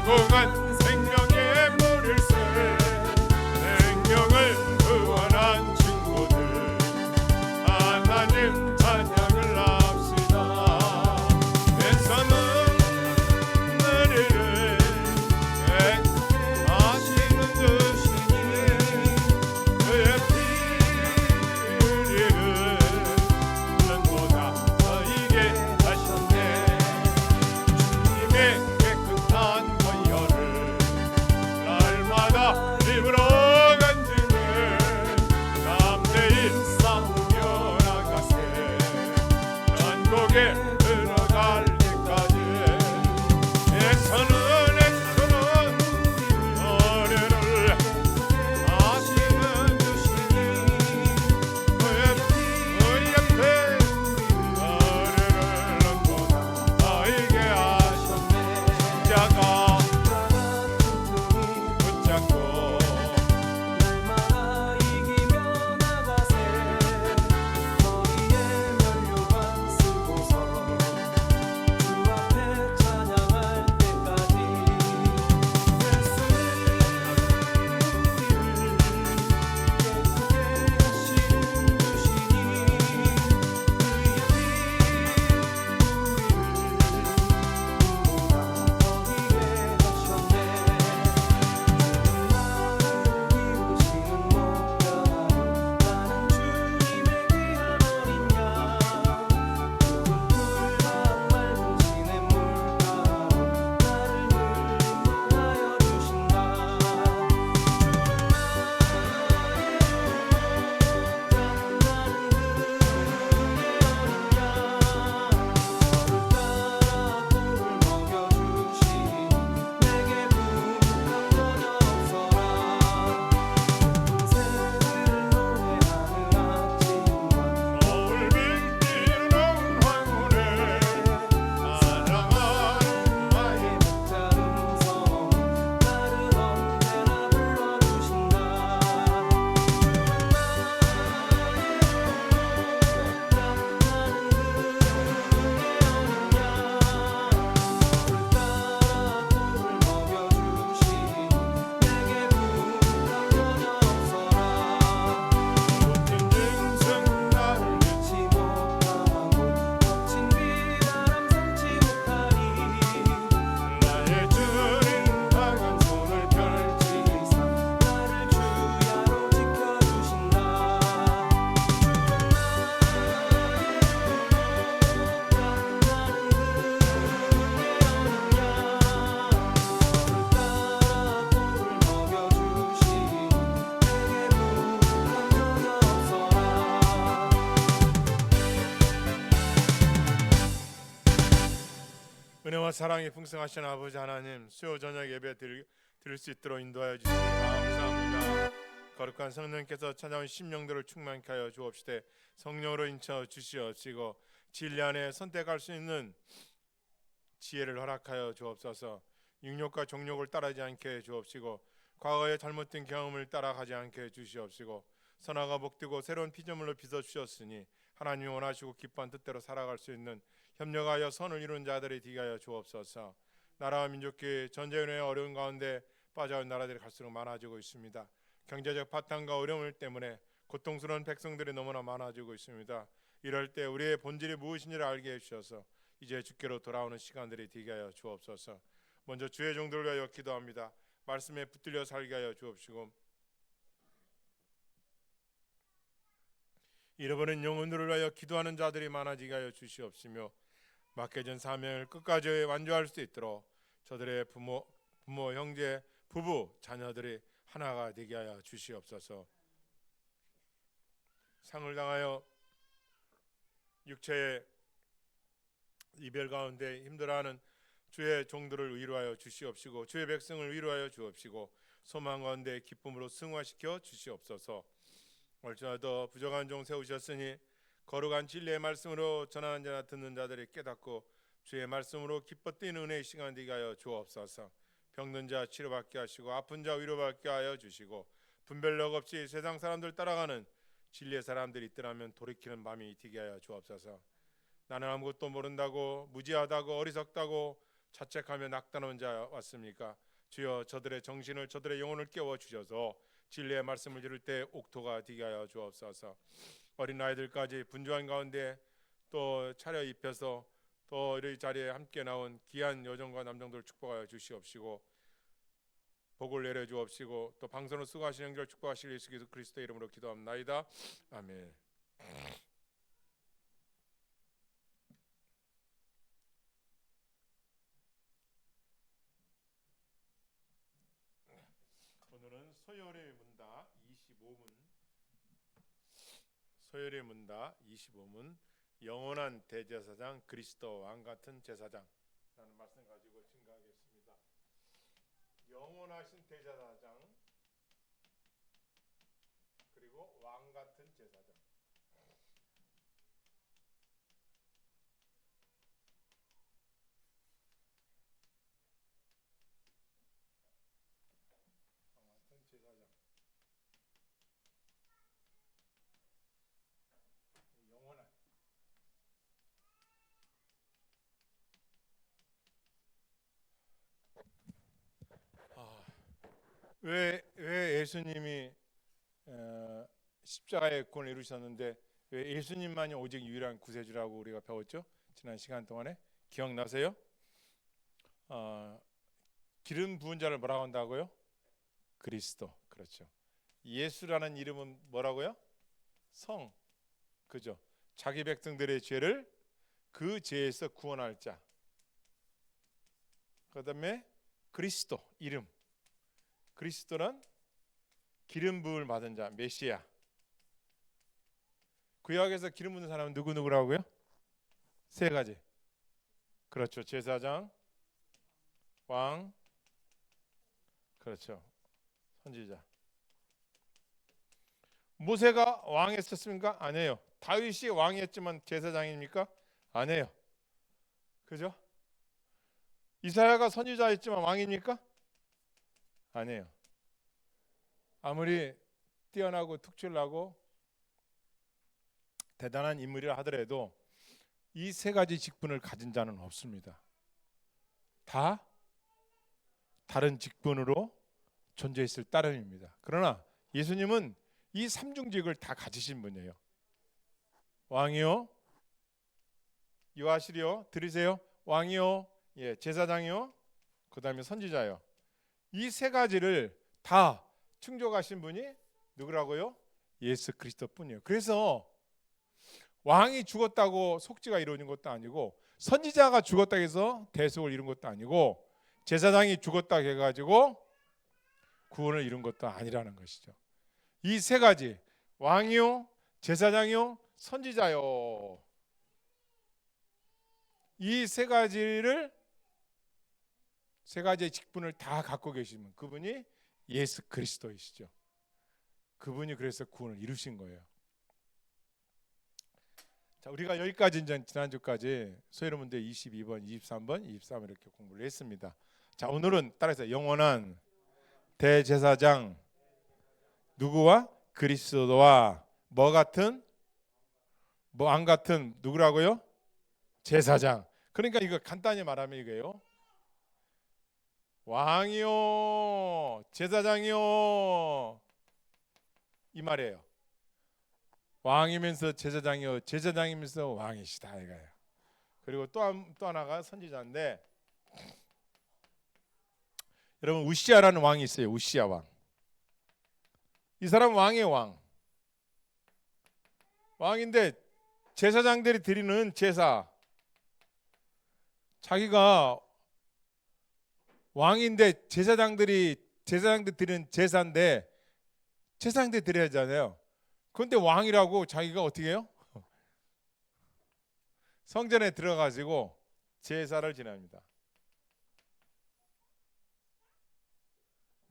무궁한 생명의 물일세 생명을 구원한 친구들 하나님 찬양을 합시다. 애써 눈물을 마시는 듯이니 그의 피를 눈보다 너희게 하셨네. 주님의 깨끗한 권열을 날마다 입으로 간증을 담대히 싸우며 나가세. 천국에 들어갈 때까지 애써는 노래를 마시는 듯이니 그의 앞에 노래를 넘보다 너에게 하셨네. 십자가 붙잡고 날마다 이기며 나가세. 머리에 면류관 쓰고서 주 앞에 찬양할 때까지 애쓰는 우리를 깨끗게 하시는 주시니 그의 거울 빌기는 황혼에 사랑하는 나의 모든 짐승 나를 나의 주님 강한 손을 펼치사 나를 주야로 지켜주신다. 은혜와 사랑이 풍성하신 아버지 하나님, 수요 저녁 예배 드릴 수 있도록 인도하여 주시니 감사합니다. 거룩한 성령께서 찾아온 심령들을 충만케 하여 주옵시되 성령으로 인쳐 주시옵시고 진리 안에 선택할 수 있는 지혜를 허락하여 주옵소서. 육욕과 정욕을 따르지 않게 해 주옵시고 과거의 잘못된 경험을 따라가지 않게 해 주시옵시고 선화가 복되고 새로운 피조물로 빚어 주셨으니 하나님이 원하시고 기뻐한 뜻대로 살아갈 수 있는 협력하여 선을 이룬 자들이 되게 하여 주옵소서. 나라와 민족이 전쟁의 어려운 가운데 빠져온 나라들이 갈수록 많아지고 있습니다. 경제적 파탄과 어려움 때문에 고통스러운 백성들이 너무나 많아지고 있습니다. 이럴 때 우리의 본질이 무엇인지를 알게 해주셔서 이제 주께로 돌아오는 시간들이 되게 하여 주옵소서. 먼저 주의 종들을 위하여 기도합니다. 말씀에 붙들려 살게 하여 주옵시고 잃어버린 영혼들을 위하여 기도하는 자들이 많아지게 하여 주시옵시며 맡겨진 사명을 끝까지 완주할 수 있도록 저들의 부모, 형제, 부부, 자녀들이 하나가 되게 하여 주시옵소서. 상을 당하여 육체의 이별 가운데 힘들어하는 주의 종들을 위로하여 주시옵시고 주의 백성을 위로하여 주옵시고 소망 가운데 기쁨으로 승화시켜 주시옵소서. 얼마나 부족한 종 세우셨으니 거룩한 진리의 말씀으로 전하는 자나 듣는 자들이 깨닫고 주의 말씀으로 기뻐 뛰는 은혜의 시간 되게 하여 주옵소서. 병든 자 치료받게 하시고 아픈 자 위로받게 하여 주시고 분별력 없이 세상 사람들 따라가는 진리의 사람들이 있더라면 돌이키는 마음이 되게 하여 주옵소서. 나는 아무것도 모른다고 무지하다고 어리석다고 자책하며 낙담하는 자 왔습니까? 주여 저들의 정신을 저들의 영혼을 깨워 주셔서 진리의 말씀을 들을 때 옥토가 되게 하여 주옵소서. 어린 아이들까지 분주한 가운데 또 차려 입혀서 또 이 자리에 함께 나온 귀한 여정과 남정들 축복하여 주시옵시고 복을 내려 주옵시고 또 방송을 수고하시는 영절 축복하실 예수 그리스도의 이름으로 기도합나이다. 아멘. 오늘은 소열의 문답 25문, 소열의 문답 25문, 영원한 대제사장 그리스도 왕 같은 제사장라는 말씀 가지고 증거하겠습니다. 영원하신 대제사장 그리고 왕 같은 제사장. 왕 같은 제사장. 영원한. 왜 예수님이 십자가의 구원을 이루셨는데 왜 예수님만이 오직 유일한 구세주라고 우리가 배웠죠? 지난 시간 동안에 기억나세요? 기름 부은 자를 뭐라고 한다고요? 그리스도. 그렇죠. 예수라는 이름은 뭐라고요? 성. 그죠? 자기 백성들의 죄를 그 죄에서 구원할 자. 그다음에 그리스도 이름. 그리스도는 기름 부음을 받은 자, 메시아. 구약에서 기름 부은 사람은 누구라고요? 세 가지. 그렇죠. 제사장, 왕, 그렇죠. 선지자. 모세가 왕했었습니까? 아니에요. 다윗이 왕이었지만 제사장입니까? 아니에요. 그죠? 이사야가 선지자였지만 왕입니까? 아니에요. 아무리 뛰어나고 특출나고 대단한 인물이라 하더라도 이 세 가지 직분을 가진 자는 없습니다. 다 다른 직분으로 존재했을 따름입니다. 그러나 예수님은 이 삼중직을 다 가지신 분이에요. 왕이요, 요하시리요, 들으세요. 왕이요, 예, 제사장이요, 그 다음에 선지자요. 이 세 가지를 다 충족하신 분이 누구라고요? 예수 그리스도뿐이에요. 그래서 왕이 죽었다고 속죄가 이루어진 것도 아니고 선지자가 죽었다고 해서 대속을 이룬 것도 아니고 제사장이 죽었다고 해가지고 구원을 이룬 것도 아니라는 것이죠. 이 세 가지, 왕이요, 제사장이요, 선지자요, 이 세 가지를, 세 가지의 직분을 다 갖고 계시면 그분이 예수 그리스도이시죠. 그분이 그래서 구원을 이루신 거예요. 자, 우리가 여기까지 이제 지난주까지 소여러분들 22번, 23번, 23 이렇게 공부를 했습니다. 자, 오늘은 따라서 영원한 대제사장 누구와? 그리스도와 뭐 같은? 뭐 안 같은 누구라고요? 제사장. 그러니까 이거 간단히 말하면 이거예요. 왕이요, 제사장이요, 이 말이에요. 왕이면서 제사장이요, 제사장이면서 왕이시다 이거예요. 그리고 또 하나가 선지자인데, 여러분 우시아라는 왕이 있어요. 우시아 왕. 이 사람 왕의 왕. 왕인데 제사장들이 드리는 제사, 자기가 왕인데 제사장들 드리는 제사인데 제사장들 드려야 하잖아요. 그런데 왕이라고 자기가 어떻게 해요? 성전에 들어가지고 제사를 지냅니다.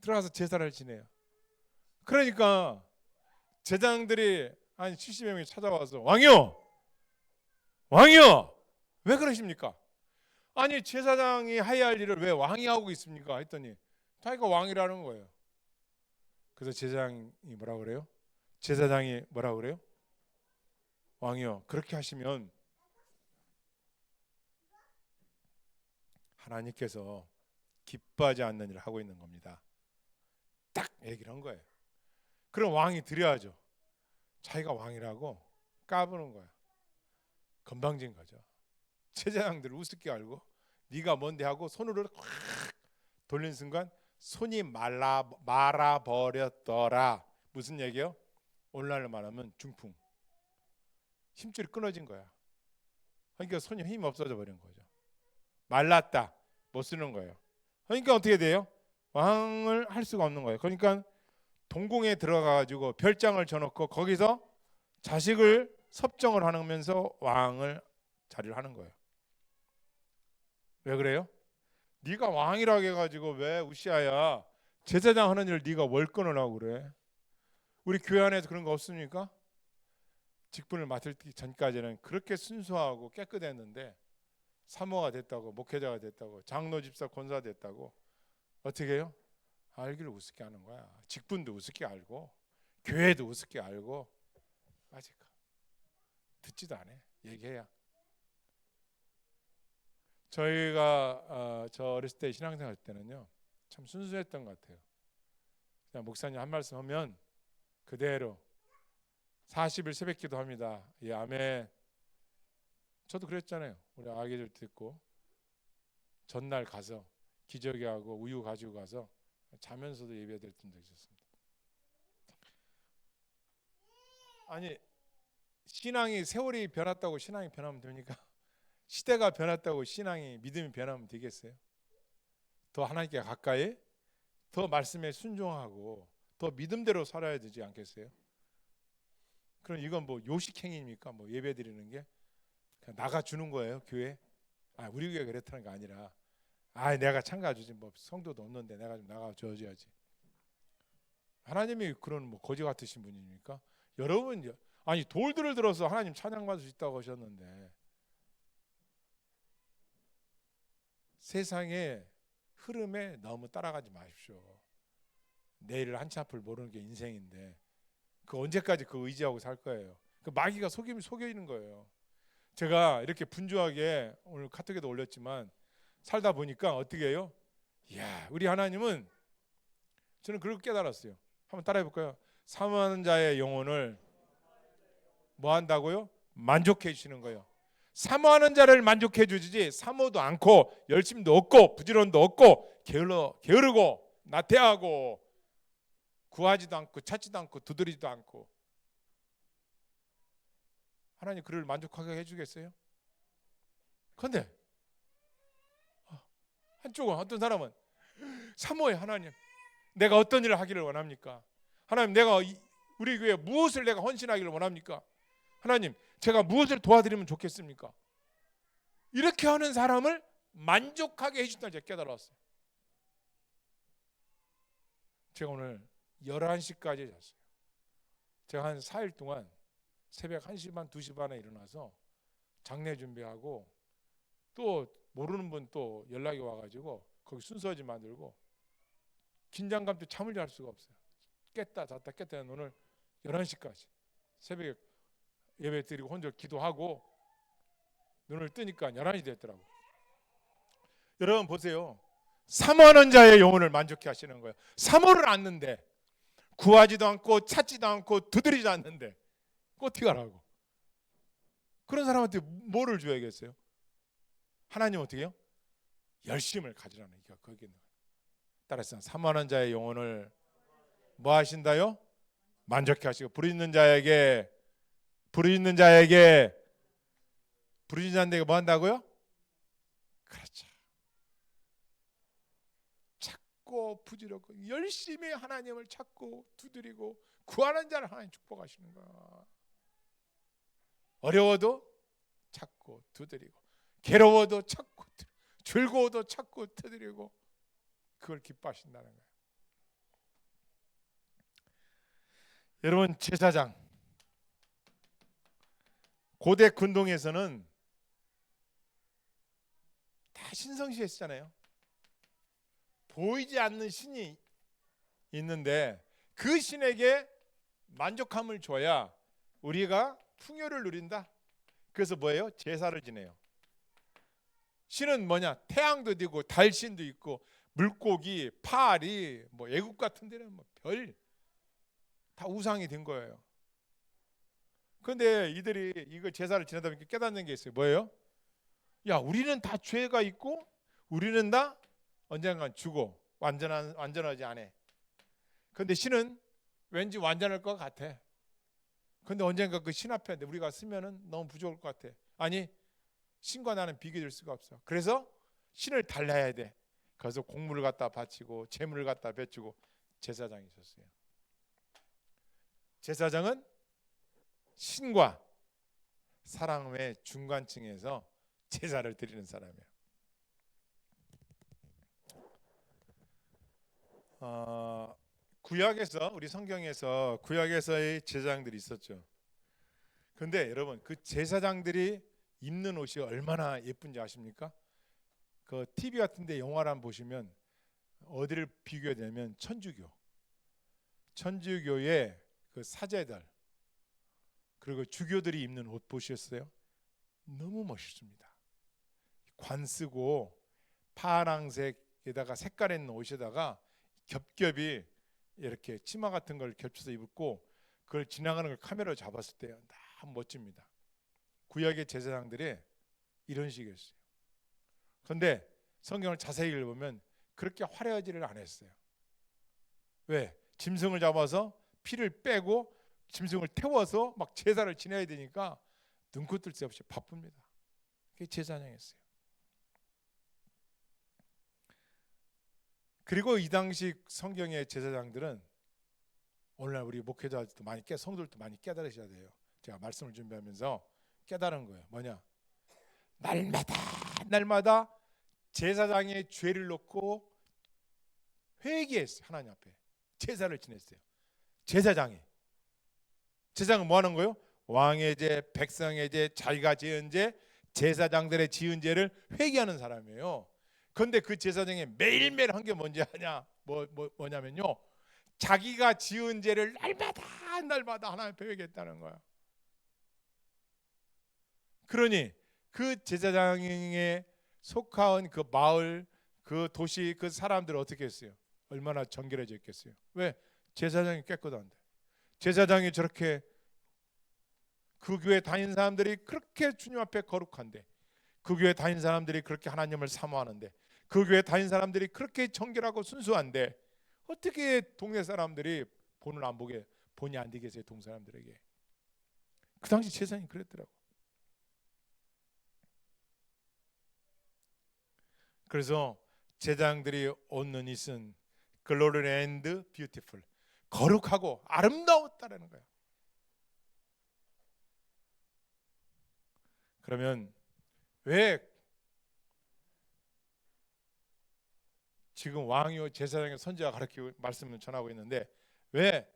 들어가서 제사를 지내요. 그러니까 제사장들이 한 70여 명이 찾아와서 왕이요, 왕이요, 왜 그러십니까? 아니 제사장이 해야 할 일을 왜 왕이 하고 있습니까? 했더니 자기가 왕이라는 거예요. 그래서 제사장이 뭐라 그래요? 제사장이 뭐라 그래요? 왕이요, 그렇게 하시면 하나님께서 기뻐하지 않는 일을 하고 있는 겁니다. 딱 얘기를 한 거예요. 그럼 왕이 드려야죠. 자기가 왕이라고 까부는 거야. 건방진 거죠. 제사장들 우습게 알고 네가 뭔데 하고 손으로 확 돌린 순간 손이 말아버렸더라. 무슨 얘기요? 오늘날로 말하면 중풍. 힘줄이 끊어진 거야. 그러니까 손이 힘 없어져 버린 거죠. 말랐다. 못 쓰는 거예요. 그러니까 어떻게 돼요? 왕을 할 수가 없는 거예요. 그러니까 동궁에 들어가가지고 별장을 쳐놓고 거기서 자식을 섭정을 하면서 왕을 자리를 하는 거예요. 왜 그래요? 네가 왕이라고 해가지고 왜 우시아야 제사장 하는 일을 네가 월권을 하고 그래? 우리 교회 안에서 그런 거 없습니까? 직분을 맡을 전까지는 그렇게 순수하고 깨끗했는데 사모가 됐다고, 목회자가 됐다고, 장로 집사 권사 됐다고 어떻게 해요? 알기를 우습게 하는 거야. 직분도 우습게 알고 교회도 우습게 알고 아직 듣지도 않아. 얘기해야. 저희가 저 어렸을 때 신앙생활 할 때는요 참 순수했던 것 같아요. 그냥 목사님 한 말씀 하면 그대로 40일 새벽기도 합니다. 예, 아멘. 저도 그랬잖아요. 우리 아기들 듣고 전날 가서 기저귀하고 우유 가지고 가서 자면서도 예배 드렸던 적이 있었습니다. 아니 신앙이 세월이 변했다고 신앙이 변하면 됩니까? 시대가 변했다고 신앙이 믿음이 변하면 되겠어요? 더 하나님께 가까이 더 말씀에 순종하고 더 믿음대로 살아야 되지 않겠어요? 그럼 이건 뭐 요식행위입니까? 뭐 예배 드리는 게 그냥 나가 주는 거예요 교회? 우리 교회 그렇다는 게 아니라 내가 참가주지 뭐 성도도 없는데 내가 좀 나가 줘야지. 하나님이 그런 뭐 거지 같으신 분입니까? 여러분 돌들을 들어서 하나님 찬양받을 수 있다고 하셨는데 세상의 흐름에 너무 따라가지 마십시오. 내일을 한치 앞을 모르는 게 인생인데 그 언제까지 그 의지하고 살 거예요? 그 마귀가 속여 있는 거예요. 제가 이렇게 분주하게 오늘 카톡에도 올렸지만 살다 보니까 어떻게 해요? 이야, 우리 하나님은 저는 그걸 깨달았어요. 한번 따라해 볼까요? 사모하는 자의 영혼을 뭐 한다고요? 만족해 주시는 거예요. 사모하는 자를 만족해 주지 사모도 않고 열심도 없고 부지런도 없고 게으르고 나태하고 구하지도 않고 찾지도 않고 두드리지도 않고 하나님 그를 만족하게 해주겠어요? 그런데 한쪽은 어떤 사람은 사모해. 하나님 내가 어떤 일을 하기를 원합니까? 하나님 내가 우리 교회에 무엇을 내가 헌신하기를 원합니까? 하나님 제가 무엇을 도와드리면 좋겠습니까? 이렇게 하는 사람을 만족하게 해준다는 제가 깨달았어요. 제가 오늘 11시까지 잤어요. 제가 한 4일 동안 새벽 1시 반, 2시 반에 일어나서 장례 준비하고 또 모르는 분 또 연락이 와가지고 거기 순서지 만들고 긴장감 때문에 잠을 잘 수가 없어요. 깼다 잤다 깼다 오늘 11시까지 새벽에 예배 드리고 혼자 기도하고 눈을 뜨니까 11시 됐더라고요. 여러분 보세요. 사모하는 자의 영혼을 만족해 하시는 거예요. 사모를 않는데 구하지도 않고 찾지도 않고 두드리지 않는데 어떻게 하라고? 그런 사람한테 뭐를 줘야겠어요? 하나님 어떻게 해요? 열심을 가지라는 얘기가 거기에 있는 거예요. 따라서 사모하는 자의 영혼을 뭐 하신다요? 만족해 하시고 부르짖는 자에게 뭐 한다고요? 그렇죠. 찾고 부지런고 열심히 하나님을 찾고 두드리고 구하는 자를 하나님 축복하시는 거야. 어려워도 찾고 두드리고 괴로워도 찾고 즐거워도 찾고 두드리고 그걸 기뻐하신다는 거예요. 여러분 제사장 고대 군동에서는 다 신성시했잖아요. 보이지 않는 신이 있는데 그 신에게 만족함을 줘야 우리가 풍요를 누린다. 그래서 뭐예요? 제사를 지내요. 신은 뭐냐? 태양도 되고 달신도 있고 물고기, 파리, 뭐 애국 같은 데는 뭐 별 다 우상이 된 거예요. 그런데 이들이 이걸 제사를 지내다 보니까 깨닫는 게 있어요. 뭐예요? 야, 우리는 다 죄가 있고 우리는 다 언젠간 죽어. 완전하지 않아. 그런데 신은 왠지 완전할 것 같아. 그런데 언젠가 그 신 앞에 우리가 쓰면은 너무 부족할 것 같아. 아니, 신과 나는 비교될 수가 없어. 그래서 신을 달라야 돼. 그래서 곡물을 갖다 바치고 재물을 갖다 바치고 제사장이 있었어요. 제사장은 신과 사람의 중간층에서 제사를 드리는 사람이에요. 구약에서 우리 성경에서 구약에서의 제사장들이 있었죠. 그런데 여러분 그 제사장들이 입는 옷이 얼마나 예쁜지 아십니까? 그 TV 같은데 영화를 한번 보시면 어디를 비교하냐면 천주교의 그 사제들 그리고 주교들이 입는 옷 보셨어요? 너무 멋있습니다. 관 쓰고 파랑색에다가 색깔 있는 옷에다가 겹겹이 이렇게 치마 같은 걸 겹쳐서 입고 그걸 지나가는 걸 카메라로 잡았을 때 너무 멋집니다. 구약의 제사장들이 이런 식이었어요. 그런데 성경을 자세히 읽어보면 그렇게 화려하지를 않았어요. 왜? 짐승을 잡아서 피를 빼고 짐승을 태워서 막 제사를 지내야 되니까 눈코 뜰 새 없이 바쁩니다. 그게 제사장이었어요. 그리고 이 당시 성경의 제사장들은 오늘날 우리 목회자들도 많이 성도들도 많이 깨달으셔야 돼요. 제가 말씀을 준비하면서 깨달은 거예요. 뭐냐? 날마다 제사장의 죄를 놓고 회개했어요. 하나님 앞에 제사를 지냈어요. 제사장은 뭐 하는 거예요? 왕의 죄, 백성의 죄, 자기가 지은 죄, 제사장들의 지은 죄를 회개하는 사람이에요. 그런데 그 제사장이 매일매일 한 게 뭔지 아냐? 뭐냐면요, 자기가 지은 죄를 날마다 하나님 앞에 회개했다는 거야. 그러니 그 제사장에 속한 그 마을, 그 도시, 그 사람들은 어떻게 했어요? 얼마나 정결해져 있겠어요? 왜? 제사장이 깨끗한데. 제사장이 저렇게 그 교회 다닌 사람들이 그렇게 주님 앞에 거룩한데, 그 교회 다닌 사람들이 그렇게 하나님을 사모하는데, 그 교회 다닌 사람들이 그렇게 정결하고 순수한데 어떻게 동네 사람들이 본이 안 되겠어요? 동 사람들에게. 그 당시 제사장이 그랬더라고. 그래서 제사장들이 얻는 이은 glory and beautiful, 거룩하고 아름다웠다라는 거야. 그러면 왜 지금 왕이요 제사장의 선지자가 가르치고 말씀을 전하고 있는데 왜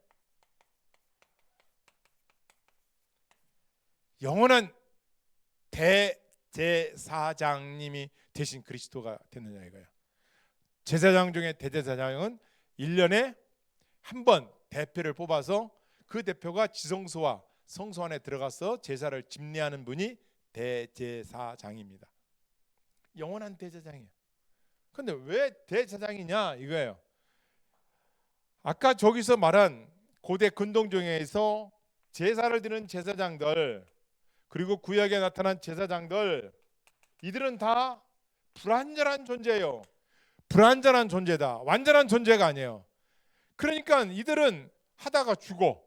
영원한 대제사장님이 대신 그리스도가 됐느냐 이거예요. 제사장 중에 대제사장은 1년에 한 번 대표를 뽑아서 그 대표가 지성소와 성소 안에 들어가서 제사를 집례하는 분이 대제사장입니다. 영원한 대제사장이에요. 근데 왜 대제사장이냐 이거예요. 아까 저기서 말한 고대 근동정에서 제사를 드리는 제사장들, 그리고 구약에 나타난 제사장들, 이들은 다 불완전한 존재예요. 불완전한 존재다. 완전한 존재가 아니에요. 그러니까 이들은 하다가 죽어.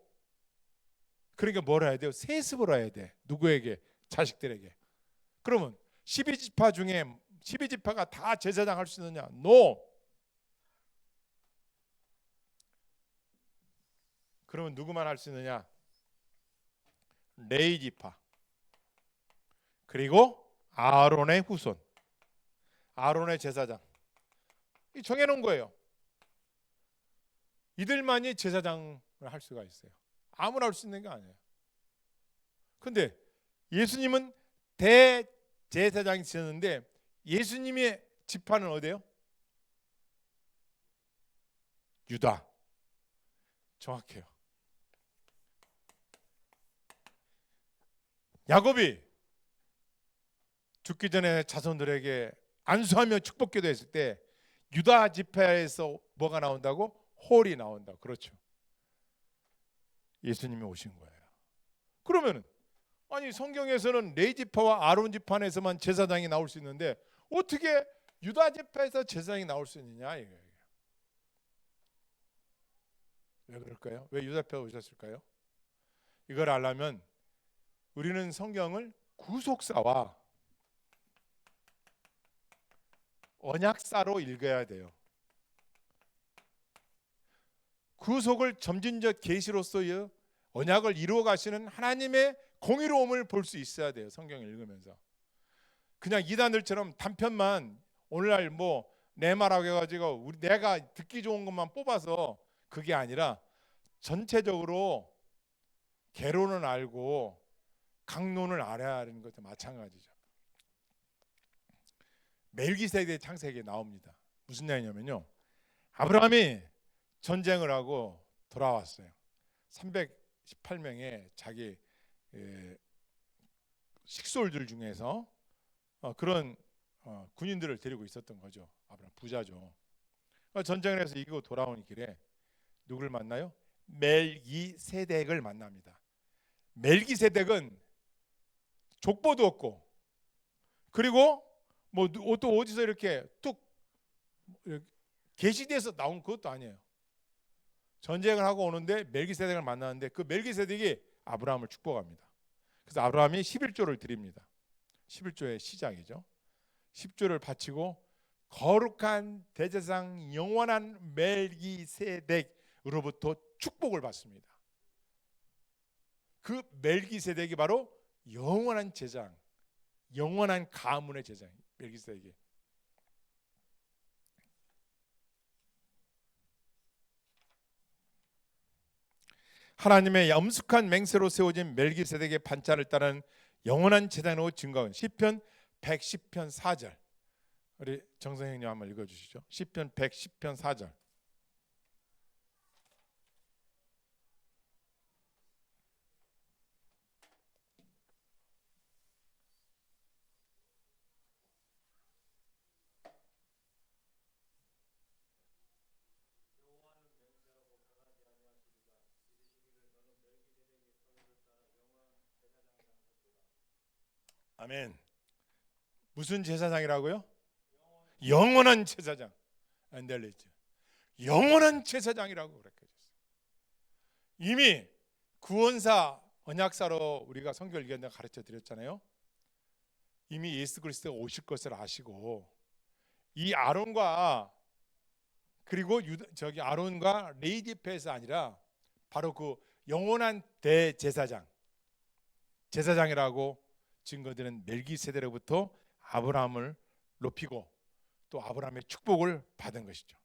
그러니까 뭘 해야 돼요? 세습을 해야 돼. 누구에게? 자식들에게. 그러면 12지파 중에 12지파가 다 제사장 할 수 있느냐? No. 그러면 누구만 할 수 있느냐? 레위 지파, 그리고 아론의 후손, 아론의 제사장. 이 정해놓은 거예요. 이들만이 제사장을 할 수가 있어요. 아무나 할 수 있는 게 아니에요. 근데 예수님은 대제사장이 되셨는데 예수님의 지파는 어디예요? 유다. 정확해요. 야곱이 죽기 전에 자손들에게 안수하며 축복기도 했을 때 유다 지파에서 뭐가 나온다고? 홀이 나온다. 그렇죠. 예수님이 오신 거예요. 그러면 아니 성경에서는 레위 지파와 아론 지파에서만 제사장이 나올 수 있는데 어떻게 유다 지파에서 제사장이 나올 수 있느냐 이거예요. 왜 그럴까요? 왜 유다 지파가 오셨을까요? 이걸 알려면 우리는 성경을 구속사와 언약사로 읽어야 돼요. 구속을 점진적 계시로서의 언약을 이루어 가시는 하나님의 공의로움을 볼 수 있어야 돼요. 성경을 읽으면서 그냥 이단들처럼 단편만 오늘날 뭐 내 말하고 해가지고 내가 듣기 좋은 것만 뽑아서 그게 아니라 전체적으로 개론을 알고 강론을 알아야 하는 것도 마찬가지죠. 멜기세덱의 창세기에 나옵니다. 무슨 얘기냐면요, 아브라함이 전쟁을 하고 돌아왔어요. 318명의 자기 식솔들 중에서 그런 군인들을 데리고 있었던 거죠. 아브라함 부자죠. 전쟁을 해서 이기고 돌아오는 길에 누굴 만나요? 멜기세덱을 만납니다. 멜기세덱은 족보도 없고 그리고 뭐 또 어디서 이렇게 뚝 계시돼서 나온 것도 아니에요. 전쟁을 하고 오는데 멜기세덱을 만나는데 그 멜기세덱이 아브라함을 축복합니다. 그래서 아브라함이 11조를 드립니다. 11조의 시작이죠. 10조를 바치고 거룩한 대제사장 영원한 멜기세덱으로부터 축복을 받습니다. 그 멜기세덱이 바로 영원한 제사장, 영원한 가문의 제사장 멜기세덱이. 하나님의 엄숙한 맹세로 세워진 멜기세덱의 반차를 따르는 영원한 제사장으로 증거한 시편 110편 4절. 우리 정성형님 한번 읽어주시죠. 시편 110편 4절. 아멘. 무슨 제사장이라고요? 영원한 제사장. 안달리죠. 영원한 제사장이라고 그렇게 됐어요. 이미 구원사 언약사로 우리가 성경을 읽었는데 가르쳐 드렸잖아요. 이미 예수 그리스도가 오실 것을 아시고 이 아론과 그리고 아론과 레위 지파에서 아니라 바로 그 영원한 대제사장 제사장이라고 증거되는 멜기세덱으로부터 아브라함을 높이고 또 아브라함의 축복을 받은 것이죠.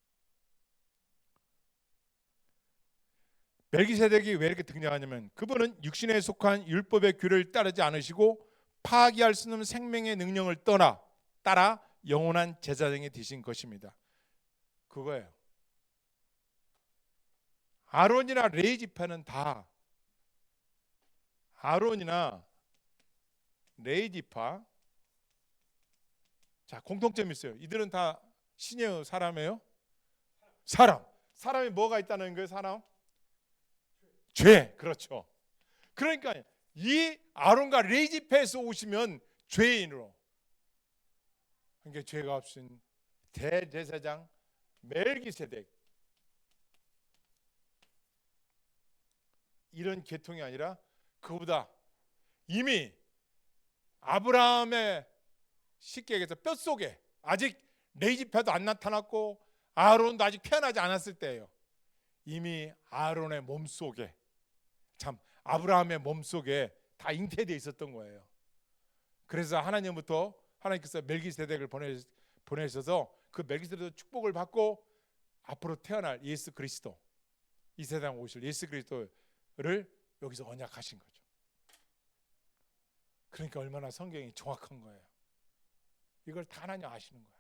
멜기세덱이 왜 이렇게 등장하냐면 그분은 육신에 속한 율법의 규례를 따르지 않으시고 파기할 수 없는 생명의 능력을 따라 영원한 제사장이 되신 것입니다. 그거예요. 아론이나 레위 지파는 다 아론이나 레위 지파 자 공통점이 있어요. 이들은 다 신의 사람이에요. 사람이 뭐가 있다는 거예요? 사람 죄. 그렇죠. 그러니까 이 아론과 레위 지파에서 오시면 죄인으로 그러니까 죄가 없인 대제사장 멜기세덱 이런 계통이 아니라 그보다 이미 아브라함의 쉽게 얘기해서 뼛속에 아직 레위 지파도 안 나타났고 아론도 아직 태어나지 않았을 때예요. 이미 아론의 몸속에 참 아브라함의 몸속에 다 잉태되어 있었던 거예요. 그래서 하나님께서 멜기세덱을 보내셔서 그 멜기세덱 축복을 받고 앞으로 태어날 예수 그리스도 이 세상 오실 예수 그리스도를 여기서 언약하신 거죠. 그러니까 얼마나 성경이 정확한 거예요. 이걸 다 하나님 아시는 거야.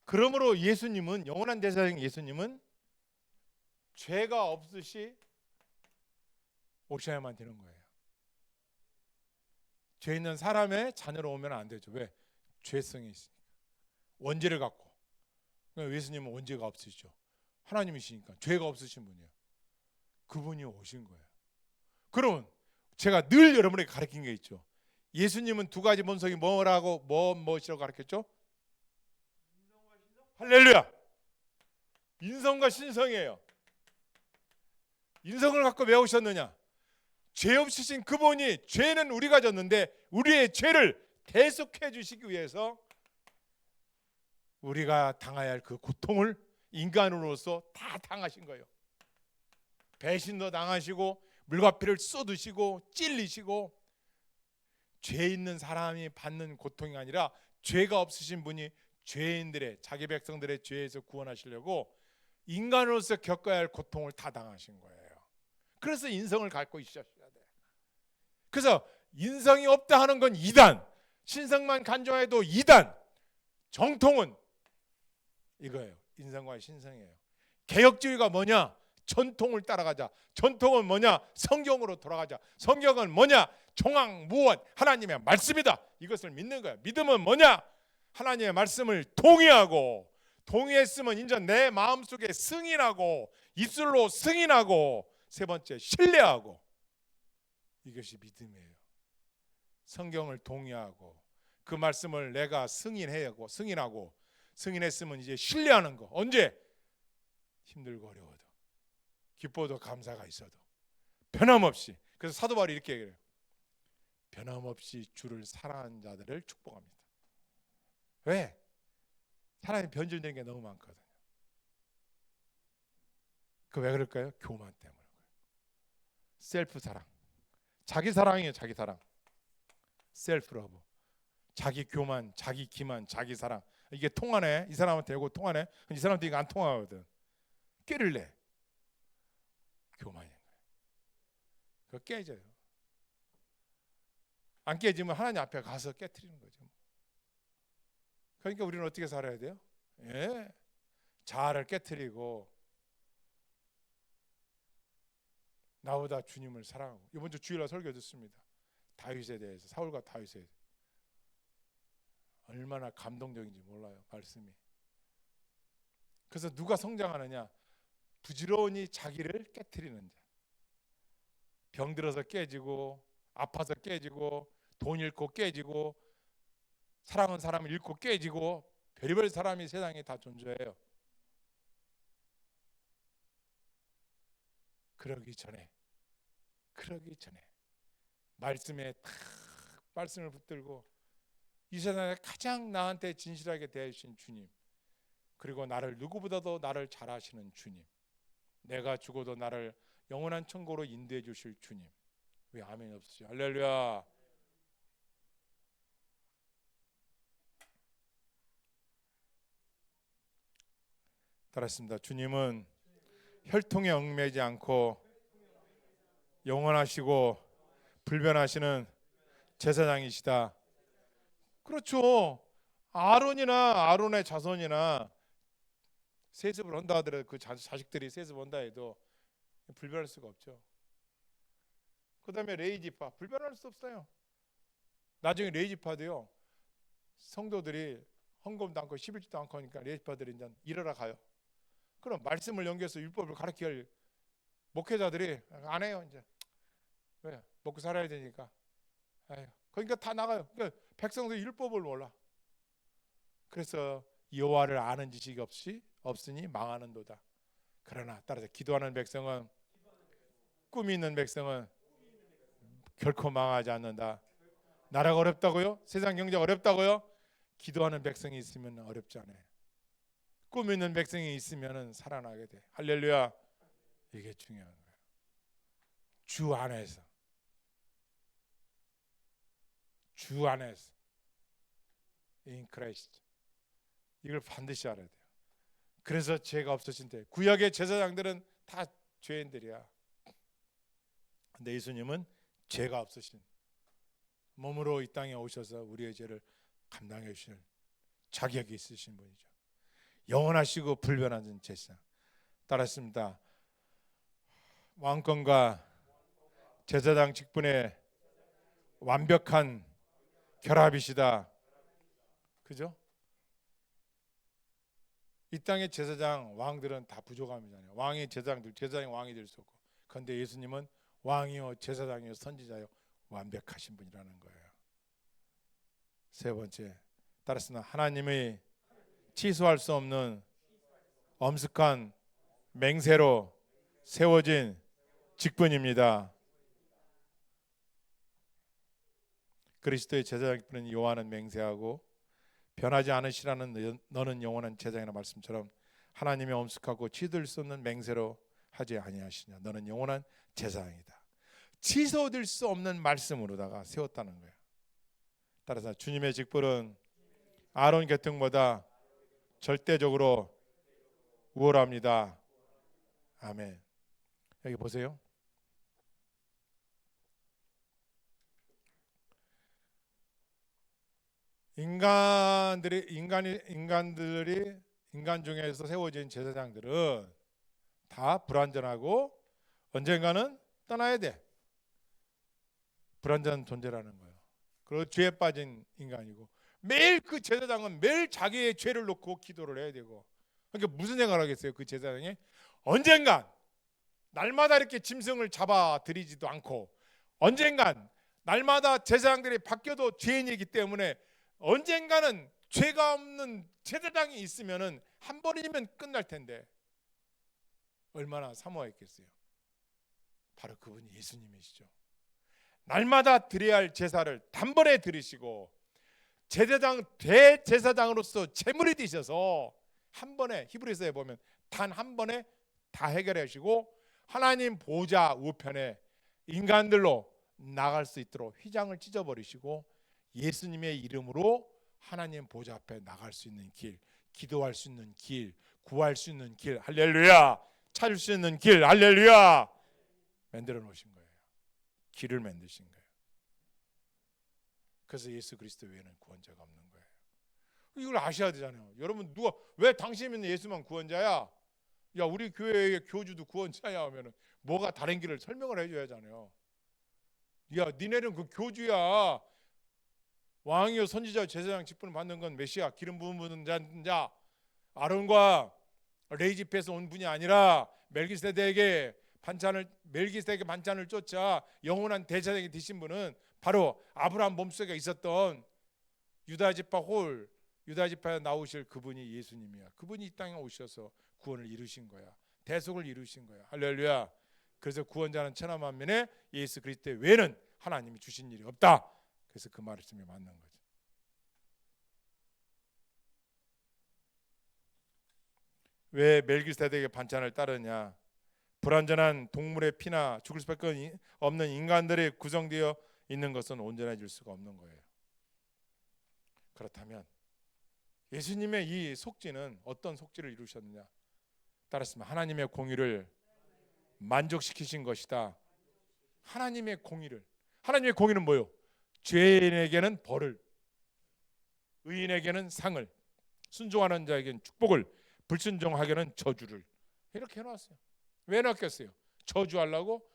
그러므로 예수님은 영원한 대사장 예수님은 죄가 없으시 오셔야만 되는 거예요. 죄 있는 사람의 자녀로 오면 안 되죠. 왜? 죄성이 있으니까. 원죄를 갖고. 그러니까 예수님은 원죄가 없으시죠. 하나님이시니까 죄가 없으신 분이에요. 그분이 오신 거예요. 그러면 제가 늘 여러분에게 가르친 게 있죠. 예수님은 두 가지 본성이 무엇이라고 가르쳤죠? 할렐루야. 인성과 신성이에요. 인성을 갖고 왜 오셨느냐? 죄 없으신 그분이, 죄는 우리가 졌는데 우리의 죄를 대속해 주시기 위해서 우리가 당해야 할 그 고통을 인간으로서 다 당하신 거예요. 배신도 당하시고 물과 피를 쏟으시고 찔리시고, 죄 있는 사람이 받는 고통이 아니라 죄가 없으신 분이 죄인들의, 자기 백성들의 죄에서 구원하시려고 인간으로서 겪어야 할 고통을 다 당하신 거예요. 그래서 인성을 갖고 있으셔야 돼. 그래서 인성이 없다 하는 건 이단, 신성만 간주해도 이단, 정통은 이거예요. 인성과 신성이에요. 개혁주의가 뭐냐? 전통을 따라가자. 전통은 뭐냐? 성경으로 돌아가자. 성경은 뭐냐? 종황무원 하나님의 말씀이다. 이것을 믿는 거야. 믿음은 뭐냐? 하나님의 말씀을 동의하고, 동의했으면 이제 내 마음속에 승인하고, 입술로 승인하고, 세 번째 신뢰하고. 이것이 믿음이에요. 성경을 동의하고 그 말씀을 내가 승인하고, 승인했으면 이제 신뢰하는 거. 언제? 힘들고 어려워도, 기뻐도 감사가 있어도 변함없이. 그래서 사도 바울이 이렇게 얘기해요. 변함없이 주를 사랑하는 자들을 축복합니다. 왜? 사람이 변질되는 게 너무 많거든요. 그 왜 그럴까요? 교만 때문에. 셀프 사랑, 자기 사랑이에요. 자기 사랑, 셀프 러브. 자기 교만, 자기 기만, 자기 사랑. 이게 통하네. 이 사람한테 이거 통하네. 이 사람한테 이거 안 통하거든. 깨를 내. 교만인 거예요. 그거 깨져요. 안 깨지면 하나님 앞에 가서 깨트리는 거죠. 그러니까 우리는 어떻게 살아야 돼요? 자아를 깨트리고 나보다 주님을 사랑하고. 이번 주 주일날 설교 듣습니다. 다윗에 대해서, 사울과 다윗에 대해서. 얼마나 감동적인지 몰라요, 말씀이. 그래서 누가 성장하느냐? 부지런히 자기를 깨트리는 자. 병들어서 깨지고, 아파서 깨지고, 돈 잃고 깨지고, 사랑하는 사람을 잃고 깨지고, 별의별 사람이 세상에 다 존재해요. 그러기 전에 말씀에 탁 말씀을 붙들고, 이 세상에 가장 나한테 진실하게 대하신 주님, 그리고 나를 누구보다도 나를 잘 아시는 주님, 내가 죽어도 나를 영원한 천국으로 인도해 주실 주님. 왜 아멘이 없으시죠? 할렐루야. 따랐습니다. 주님은 혈통에 얽매이지 않고 영원하시고 불변하시는 제사장이시다. 그렇죠. 아론의 자손이나 세습을 한다 하더라도 그 자식들이 세습을 한다 해도 불변할 수가 없죠. 그 다음에 레위지파, 불변할 수 없어요. 나중에 레위지파도요, 성도들이 헌금도 않고 11조도 않고 하니까 레위지파들이 이제 일하러 가요. 그럼 말씀을 연결해서 율법을 가르칠 목회자들이 안 해요. 이제 왜? 먹고 살아야 되니까. 그러니까 다 나가요. 그러니까 백성들이 율법을 몰라. 그래서 여호와를 아는 지식이 없으니 망하는도다. 그러나 따라서 기도하는 백성은, 꿈이 있는 백성은 결코 망하지 않는다. 나라가 어렵다고요? 세상 경제가 어렵다고요? 기도하는 백성이 있으면 어렵지 않아요. 꿈 있는 백성이 있으면 살아나게 돼. 할렐루야. 이게 중요한 거예요. 주 안에서 in Christ. 이걸 반드시 알아야 돼요. 그래서 죄가 없으신 때, 구약의 제사장들은 다 죄인들이야. 근데 예수님은 죄가 없으신, 몸으로 이 땅에 오셔서 우리의 죄를 감당해 주실 자격이 있으신 분이죠. 영원하시고 불변하신 제사장. 따랐습니다. 왕권과 제사장 직분의 완벽한 결합이시다. 그죠? 이 땅의 제사장 왕들은 다 부족함이잖아요. 왕이 제사장들, 제사장이 왕이 될 수 없고. 그런데 예수님은 왕이요 제사장이요 선지자요 완벽하신 분이라는 거예요. 세 번째, 따라서 하나님의 취소할 수 없는 엄숙한 맹세로 세워진 직분입니다. 그리스도의 제사장 직분은 요한은 맹세하고 변하지 않으시라는 너는 영원한 제사장이라는 말씀처럼 하나님의 엄숙하고 취소될 수 없는 맹세로 하지 아니하시냐. 너는 영원한 제사장이다. 취소될 수 없는 말씀으로다가 세웠다는 거예요. 따라서 주님의 직분은 아론 계통보다 절대적으로 우월합니다. 아멘. 여기 보세요. 인간 중에서 세워진 제사장들은 다 불완전하고 언젠가는 떠나야 돼. 불완전한 존재라는 거예요. 그리고 죄에 빠진 인간이고 매일 그 제사장은 매일 자기의 죄를 놓고 기도를 해야 되고. 그러니까 무슨 생각을 하겠어요? 그 제사장이 언젠간 날마다 이렇게 짐승을 잡아 드리지도 않고 언젠간 날마다 제사장들이 바뀌어도 죄인이기 때문에 언젠가는 죄가 없는 제사장이 있으면은 한 번이면 끝날 텐데 얼마나 사모했겠어요. 바로 그분이 예수님이시죠. 날마다 드려야 할 제사를 단번에 드리시고 제사장 대제사장으로서 제물이 되셔서 한 번에 히브리서에 보면 단 한 번에 다 해결하시고 하나님 보좌 우편에 인간들로 나갈 수 있도록 휘장을 찢어버리시고 예수님의 이름으로 하나님 보좌 앞에 나갈 수 있는 길, 기도할 수 있는 길, 구할 수 있는 길, 할렐루야, 찾을 수 있는 길, 할렐루야 만들어 놓으신 거예요. 길을 만드신 거예요. 그래서 예수 그리스도 외에는 구원자가 없는 거예요. 이걸 아셔야 되잖아요. 여러분 누가 왜 당신은 예수만 구원자야? 야 우리 교회의 교주도 구원자야 하면은 뭐가 다른 길을 설명을 해줘야 하잖아요. 야 니네는 그 교주야. 왕이요 선지자 제사장 직분을 받는 건 메시아 기름 부은 자 아론과 레이집에서 온 분이 아니라 멜기세덱의 반찬을 쫓아 영원한 대제사장이 되신 분은 바로 아브라함 몸속에 있었던 유다 지파에 나오실 그분이 예수님이야. 그분이 이 땅에 오셔서 구원을 이루신 거야. 대속을 이루신 거야. 할렐루야. 그래서 구원자는 천하만민에 예수 그리스도 외에는 하나님이 주신 일이 없다. 그래서 그 말씀이 맞는 거죠. 왜 멜기세덱의 반찬을 따르냐? 불완전한 동물의 피나 죽을 수밖에 없는 인간들이 구성되어 있는 것은 온전해질 수가 없는 거예요. 그렇다면 예수님의 이 속죄는 어떤 속죄를 이루셨느냐? 따랐으면 하나님의 공의를 만족시키신 것이다. 하나님의 공의는 뭐요? 죄인에게는 벌을, 의인에게는 상을, 순종하는 자에게는 축복을, 불순종하게는 저주를 이렇게 해놨어요. 왜 해놨겠어요? 저주하려고?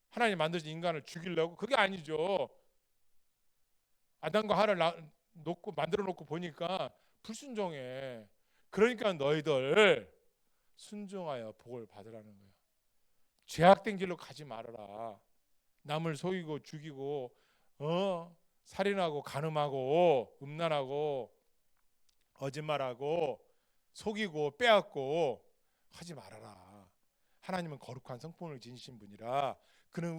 하나님 만드신 인간을 죽이려고? 그게 아니죠. 아담과 하와를 만들어 놓고 보니까 불순종해. 그러니까 너희들 순종하여 복을 받으라는 거예요. 죄악된 길로 가지 말아라. 남을 속이고 죽이고 살인하고 간음하고 음란하고 거짓말하고 속이고 빼앗고 하지 말아라. 하나님은 거룩한 성품을 지니신 분이라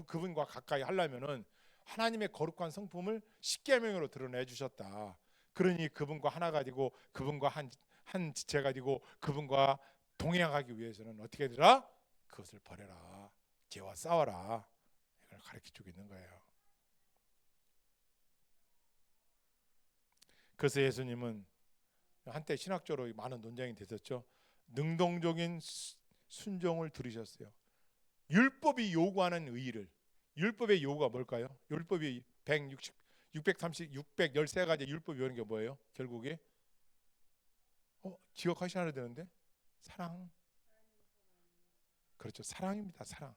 그분과 가까이 하려면은 하나님의 거룩한 성품을 십계명으로 드러내 주셨다. 그러니 그분과 하나가 되고 그분과 한 지체가 되고 그분과 동행하기 위해서는 어떻게 되라? 그것을 버려라. 죄와 싸워라. 이걸 가르쳐주고 있는 거예요. 그래서 예수님은 한때 신학적으로 많은 논쟁이 됐었죠. 능동적인 순종을 들으셨어요. 율법이 요구하는 의의를. 율법의 요구가 뭘까요? 율법이 613가지 율법이 요구하는 게 뭐예요? 결국에 기억하셔야 되는데 사랑. 그렇죠. 사랑입니다. 사랑.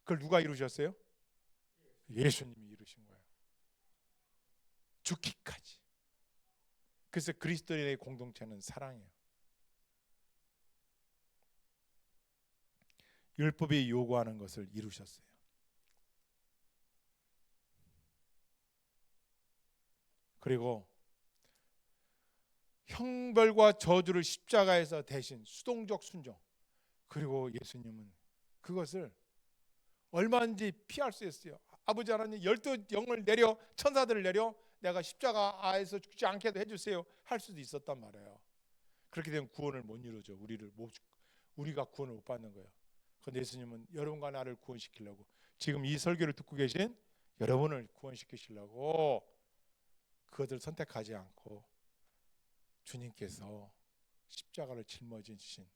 그걸 누가 이루셨어요? 예수님이 이루신 거예요. 죽기까지. 그래서 그리스도인의 공동체는 사랑이에요. 율법이 요구하는 것을 이루셨어요. 그리고 형벌과 저주를 십자가에서 대신 수동적 순종. 그리고 예수님은 그것을 얼마든지 피할 수 있어요. 아버지 하나님 12영을 내려 천사들을 내려 내가 십자가에서 죽지 않게도 해주세요 할 수도 있었단 말이에요. 그렇게 되면 구원을 못 이루죠. 우리가 구원을 못 받는 거예요. 그런데 예수님은 여러분과 나를 구원시키려고, 지금 이 설교를 듣고 계신 여러분을 구원시키시려고 그것을 선택하지 않고 주님께서 십자가를 짊어지신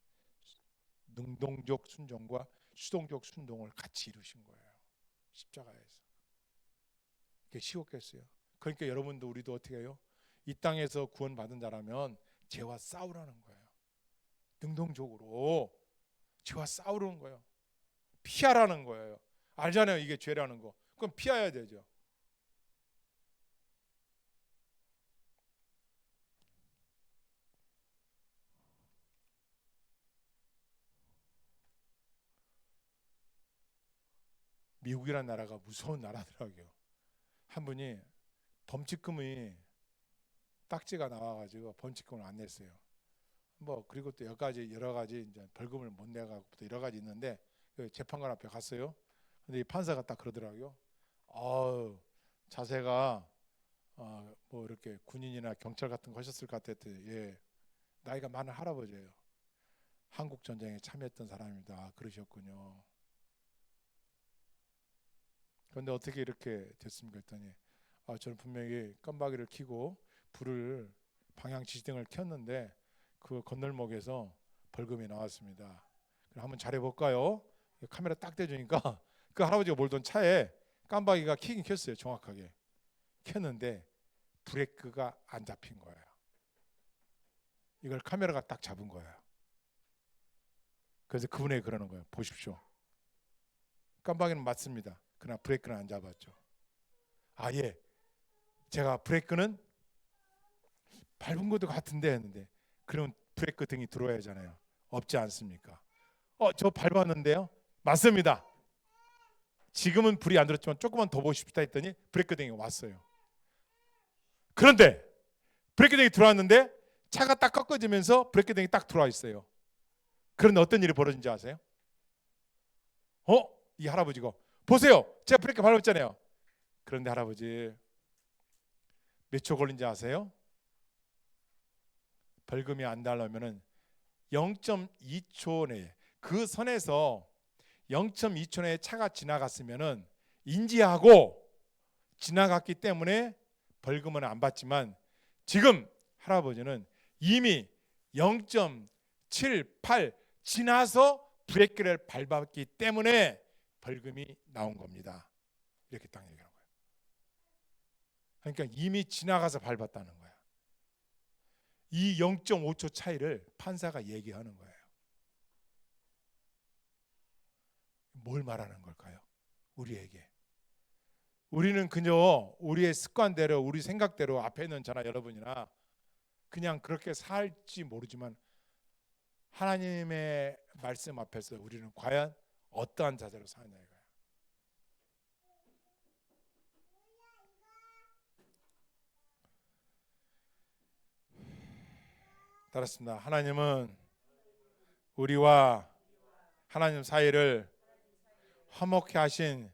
능동적 순종과 수동적 순종을 같이 이루신 거예요. 십자가에서. 그게 쉬웠겠어요? 그러니까 여러분도 우리도 어떻게 해요? 이 땅에서 구원받은 자라면 죄와 싸우라는 거예요. 능동적으로 죄와 싸우는 거예요. 피하라는 거예요. 알잖아요, 이게 죄라는 거. 그럼 피해야 되죠. 미국이라는 나라가 무서운 나라더라고요. 한 분이 범칙금이 딱지가 나와가지고 범칙금을 안 냈어요. 뭐 그리고 또 여러 가지 이제 벌금을 못 내가고 또 여러 가지 있는데 그 재판관 앞에 갔어요. 근데 이 판사가 딱 그러더라고요. 자세가 뭐 이렇게 군인이나 경찰 같은 거 하셨을 것 같았더니 예, 나이가 많은 할아버지예요. 한국 전쟁에 참여했던 사람입니다. 그러셨군요. 그런데 어떻게 이렇게 됐습니까? 했더니 저는 분명히 깜빡이를 켜고 불을 방향 지시등을 켰는데 그 건널목에서 벌금이 나왔습니다. 그럼 한번 잘해볼까요? 카메라 딱 대주니까 그 할아버지가 몰던 차에 깜빡이가 켜긴 켰어요. 정확하게 켰는데 브레이크가 안 잡힌 거예요. 이걸 카메라가 딱 잡은 거예요. 그래서 그분에게 그러는 거예요. 보십시오. 깜빡이는 맞습니다. 그러나 브레이크는 안 잡았죠. 예, 제가 브레이크는 밟은 것도 같은데 했는데, 그럼 브레이크 등이 들어와야 하잖아요. 없지 않습니까? 저 밟았는데요. 맞습니다. 지금은 불이 안 들었지만 조금만 더 보십시다 했더니 브레이크 등이 왔어요. 그런데 브레이크 등이 들어왔는데 차가 딱 꺾어지면서 브레이크 등이 딱 들어와 있어요. 그런데 어떤 일이 벌어진지 아세요? 이 할아버지가 보세요, 제가 브레이크 밟았잖아요. 그런데 할아버지 몇 초 걸린지 아세요? 벌금이 안 달라면은 0.2초 내에, 그 선에서 0.2초 내에 차가 지나갔으면은 인지하고 지나갔기 때문에 벌금은 안 받지만, 지금 할아버지는 이미 0.78 지나서 브레이크를 밟았기 때문에 벌금이 나온 겁니다. 이렇게 딱 얘기하는 거예요. 그러니까 이미 지나가서 밟았다는 거야. 이 0.5초 차이를 판사가 얘기하는 거예요. 뭘 말하는 걸까요? 우리에게. 우리는 그저 우리의 습관대로, 우리 생각대로, 앞에 있는 저나 여러분이나 그냥 그렇게 살지 모르지만, 하나님의 말씀 앞에서 우리는 과연 어떠한 자세로 사냐 이거예요. 따랐습니다. 하나님은 우리와 하나님 사이를 화목케 하신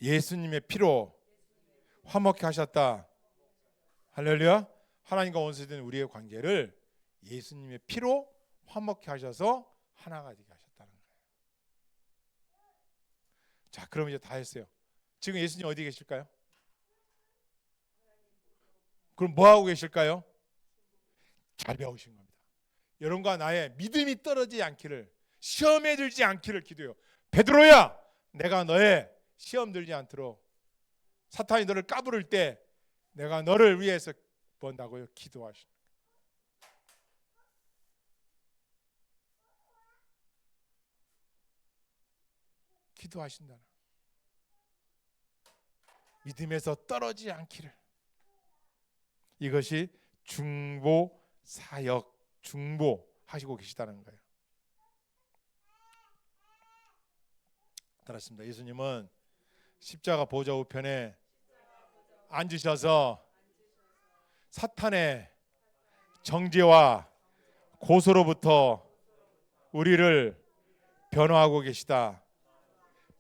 예수님의 피로 화목케 하셨다. 할렐루야. 하나님과 원수된 우리의 관계를 예수님의 피로 화목케 하셔서 하나가 되게 하셨다는 거예요. 자, 그럼 이제 다 했어요. 지금 예수님 어디 계실까요? 그럼 뭐 하고 계실까요? 잘 배우신 겁니다. 여러분과 나의 믿음이 떨어지지 않기를, 시험에 들지 않기를 기도해요. 베드로야, 내가 너의 시험 들지 않도록, 사탄이 너를 까부를 때 내가 너를 위해서 본다고요. 기도하시는 거예요. 기도하신다는. 믿음에서 떨어지지 않기를. 이것이 중보 사역, 중보하시고 계시다는 거예요. 따랐습니다. 예수님은 십자가 보좌 우편에 앉으셔서 사탄의 정죄와 고소로부터 우리를 변호하고 계시다.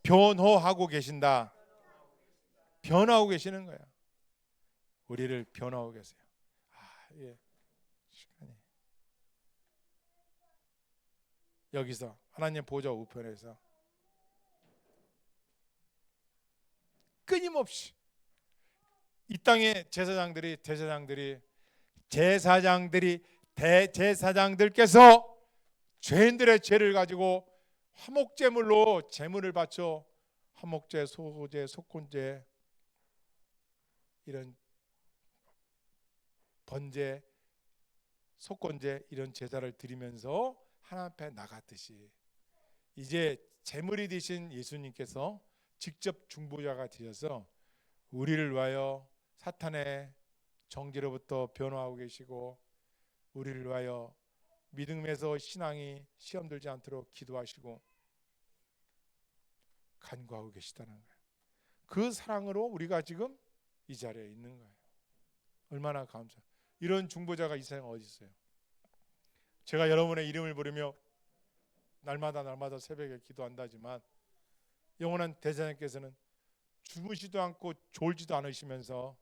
변호하고 계신다. 변호하고 계시는 거야. 우리를 변호하고 계세요. 예. 시간이. 여기서 하나님 보좌 우편에서 끊임없이 이 땅의 제사장들이 대제사장들께서 죄인들의 죄를 가지고 화목제물로 제물을 바쳐 화목제, 소제, 속건제 이런 번제, 속건제 이런 제사를 드리면서 하나님 앞에 나갔듯이 이제 제물이 되신 예수님께서 직접 중보자가 되셔서 우리를 위하여 사탄의 정죄로부터 변호하고 계시고 우리를 위하여 믿음에서 신앙이 시험 들지 않도록 기도하시고 간구하고 계시다는 거예요. 그 사랑으로 우리가 지금 이 자리에 있는 거예요. 얼마나 감사해요. 이런 중보자가 이 세상에 어디 있어요? 제가 여러분의 이름을 부르며 날마다 새벽에 기도한다지만 영원한 대제사장께서는 주무시도 않고 졸지도 않으시면서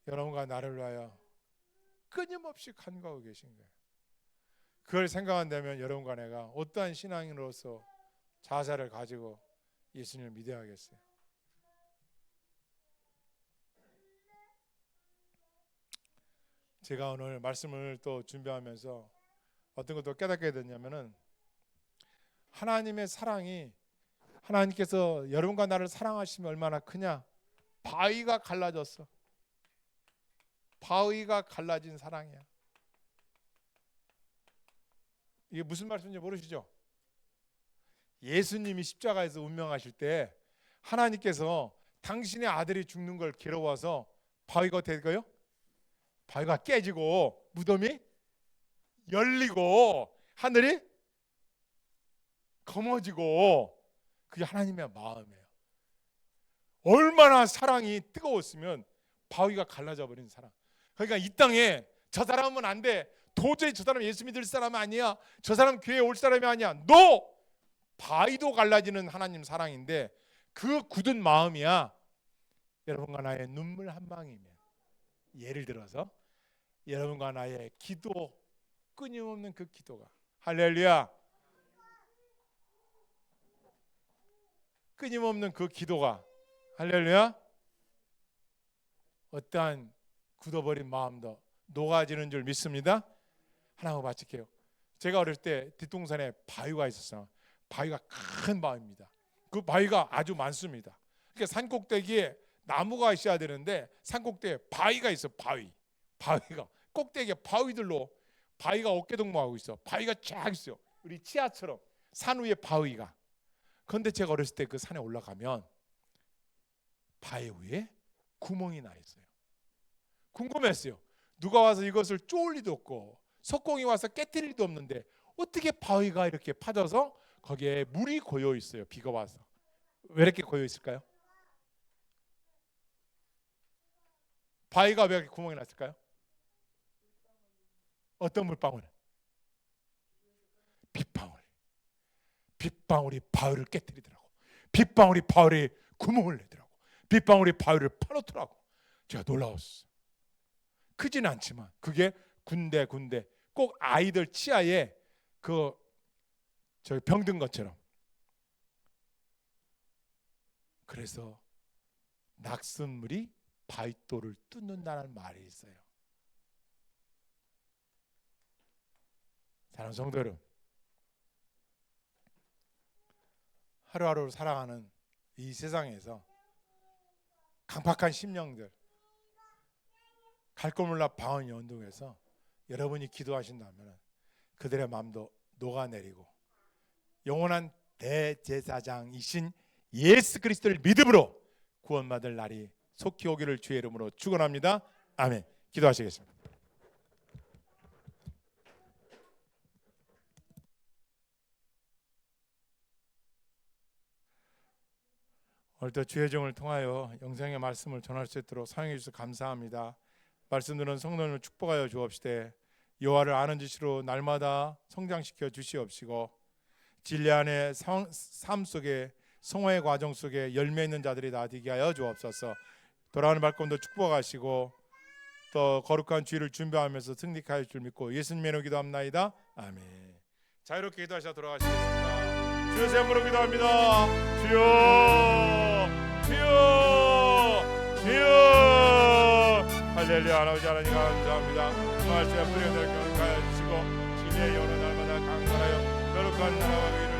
여러분과 나를 위하여 끊임없이 간구하고 계신 거예요. 그걸 생각한다면 여러분과 내가 어떠한 신앙인으로서 자세를 가지고 예수님을 믿어야겠어요. 제가 오늘 말씀을 또 준비하면서 어떤 것도 깨닫게 됐냐면은 하나님의 사랑이 하나님께서 여러분과 나를 사랑하시면 얼마나 크냐. 바위가 갈라졌어. 바위가 갈라진 사랑이야. 이게 무슨 말씀인지 모르시죠? 예수님이 십자가에서 운명하실 때 하나님께서 당신의 아들이 죽는 걸 괴로워서 바위가 어떻게 될까요? 바위가 깨지고 무덤이 열리고 하늘이 검어지고 그게 하나님의 마음이에요. 얼마나 사랑이 뜨거웠으면 바위가 갈라져 버린 사랑. 그러니까 이 땅에 저 사람은 안 돼. 도저히 저 사람 예수 믿을 사람은 아니야. 저 사람 교회에 올 사람이 아니야. 너 바위도 갈라지는 하나님 사랑인데 그 굳은 마음이야. 여러분과 나의 눈물 한 방이면 예를 들어서 여러분과 나의 기도 끊임없는 그 기도가 할렐루야 끊임없는 그 기도가 할렐루야 어떠한 굳어버린 마음도 녹아지는 줄 믿습니다. 하나만 바칠게요. 제가 어렸을 때 뒷동산에 바위가 있었어요. 바위가 큰 바위입니다. 그 바위가 아주 많습니다. 그러니까 산꼭대기에 나무가 있어야 되는데 산꼭대기에 바위가 있어. 바위가 꼭대기에 바위들로 바위가 어깨동무하고 있어. 바위가 쫙 있어요. 우리 치아처럼 산 위에 바위가. 그런데 제가 어렸을 때 그 산에 올라가면 바위 위에 구멍이 나 있어요. 궁금했어요. 누가 와서 이것을 쪼을 리도 없고 석공이 와서 깨뜨릴 리도 없는데 어떻게 바위가 이렇게 파져서 거기에 물이 고여 있어요. 비가 와서. 왜 이렇게 고여 있을까요? 바위가 왜 이렇게 구멍이 났을까요? 어떤 물방울? 빗방울이 바위를 깨뜨리더라고. 빗방울이 바위에 구멍을 내더라고. 빗방울이 바위를 파놓더라고. 제가 놀라웠어. 크진 않지만 그게 군데 꼭 아이들 치아에 그 저기 병든 것처럼. 그래서 낙선물이 바위돌을 뚫는다는 말이 있어요. 사랑하는 성도 여러분, 하루하루 살아가는 이 세상에서 강팍한 심령들 갈 길 몰라 방언 연동해서 여러분이 기도하신다면 그들의 마음도 녹아내리고 영원한 대제사장이신 예수 그리스도를 믿음으로 구원받을 날이 속히 오기를 주의 이름으로 축원합니다. 아멘. 기도하시겠습니다. 오늘도 주의 종을 통하여 영생의 말씀을 전할 수 있도록 사용해 주셔서 감사합니다. 말씀 들은 성도님을 축복하여 주옵시되 여호와를 아는 지시로 날마다 성장시켜 주시옵시고 진리 안에 삶 속에 성화의 과정 속에 열매 있는 자들이 다 되게 하여 주옵소서. 돌아오는 발걸음도 축복하시고 또 거룩한 주일을 준비하면서 승리하여 줄 믿고 예수님의 이름으로 기도합나이다. 아멘. 자유롭게 기도하시다 돌아가시겠습니다. 주여 제 이름으로 기도합니다. 주여 주여 주여. 할렐루야. 아버지 하나님 감사합니다. 말씀에 뿌려내어 교육하여 주시고 진리의 영으로 날마다 강건하여 거룩한 나라와